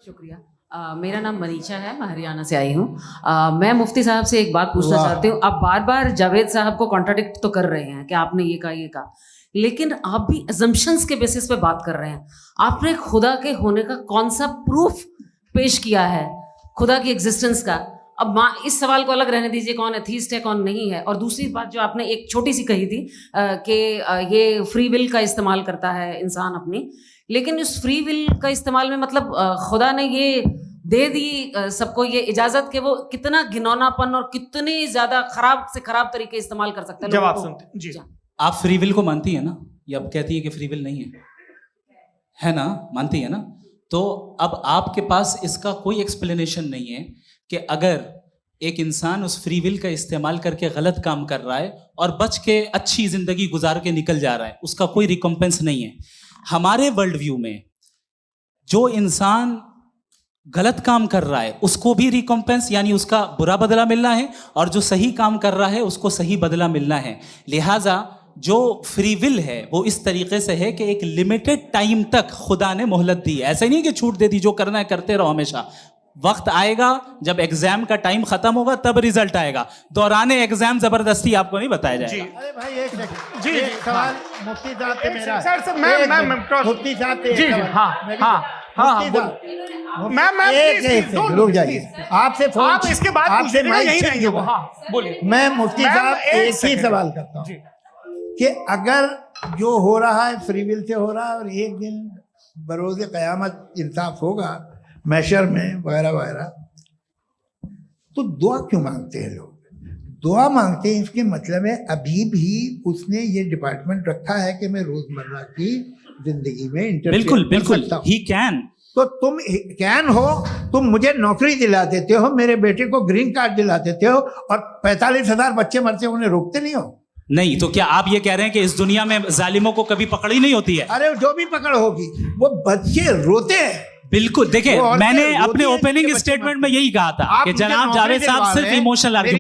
शुक्रिया। मेरा नाम मनीषा है, मैं हरियाणा से आई हूँ। मैं मुफ्ती साहब से एक बात पूछना चाहती हूँ। आप बार बार जावेद साहब को कॉन्ट्राडिक्ट तो कर रहे हैं कि आपने ये कहा, लेकिन आप भी असम्पशंस के बेसिस पे बात कर रहे हैं। आपने खुदा के होने का कौन सा प्रूफ पेश किया है, खुदा की एग्जिस्टेंस का? अब इस सवाल को अलग रहने दीजिए, कौन एथीस्ट है कौन नहीं है। और दूसरी बात जो आपने एक छोटी सी कही थी कि ये फ्री विल का इस्तेमाल करता है इंसान अपनी, लेकिन इस फ्री विल का इस्तेमाल में मतलब खुदा ने ये दे दी सबको ये इजाजत कि वो कितना घिनौनापन और कितनी ज्यादा खराब से खराब तरीके इस्तेमाल कर सकता है। जब आप सुनते जी, आप फ्री विल को मानती है ना, या अब कहती है कि फ्री विल नहीं है ना, मानती है ना? तो अब आपके पास इसका कोई एक्सप्लेनेशन नहीं है कि अगर एक इंसान उस फ्री विल का इस्तेमाल करके गलत काम कर रहा है और बच के अच्छी जिंदगी गुजार के निकल जा रहा है, उसका कोई रिकॉम्पेंस नहीं है। हमारे वर्ल्ड व्यू में जो इंसान गलत काम कर रहा है उसको भी रिकॉम्पेंस यानी उसका बुरा बदला मिलना है, और जो सही काम कर रहा है उसको सही बदला मिलना है। लिहाजा जो फ्री विल है वो इस तरीके से है कि एक लिमिटेड टाइम तक खुदा ने मोहलत दी है। ऐसा नहीं कि छूट दे दी, जो करना है करते रहो हमेशा। वक्त आएगा जब एग्जाम का टाइम खत्म होगा तब रिजल्ट आएगा। दौराने एग्जाम जबरदस्ती आपको नहीं बताया जाएगा। अरे भाई एक सेकंड, जी, एक सवाल मुफ्ती साहब से मेरा है। सर मैं मुफ्ती साहब से जी, एक जी, सवाल। हाँ, मुफ्ती हाँ, साहब, मैं एक प्लीज, सेकंड, don't, रुक जाइए। please। आपसे फोन, आप इसके बाद आपसे पूछिएगा, माइक यहीं छीन रहेंगे वो। लूंगा। हाँ, बोलिए। मैं मुफ्ती मैम, साहब एक एक ही सेकंड। सवाल करता जी। हूँ कि अगर जो हो रहा है फ्री विल से हो रहा है और एक दिन बरोज़ क़यामत इंसाफ होगा मैशर में वगैरह वगैरह, तो दुआ क्यों मांगते हैं लोग? दुआ मांगते हैं इसके मतलब है अभी भी उसने ये डिपार्टमेंट रखा है कि मैं रोजमर्रा की जिंदगी में इंटरफेयर बिल्कुल कर बिल्कुल, सकता हूं। He can. तो तुम कैन हो, तुम मुझे नौकरी दिला देते हो, मेरे बेटे को ग्रीन कार्ड दिला देते हो, और 45,000 बच्चे मरते हो उन्हें रोकते नहीं हो। नहीं तो क्या आप ये कह रहे हैं कि इस दुनिया में जालिमों को कभी पकड़ी नहीं होती है? अरे जो भी पकड़ होगी, वो बच्चे रोते हैं। बिल्कुल, देखिए वो औरतें मैंने रोती अपने हैं, ओपनिंग जिनके बच्चे स्टेटमेंट मरते में हैं। यही कहा था आप कि मुझे जनाब नौकरी जावेद साहब दिलवा सिर्फ रहे हैं, इमोशनल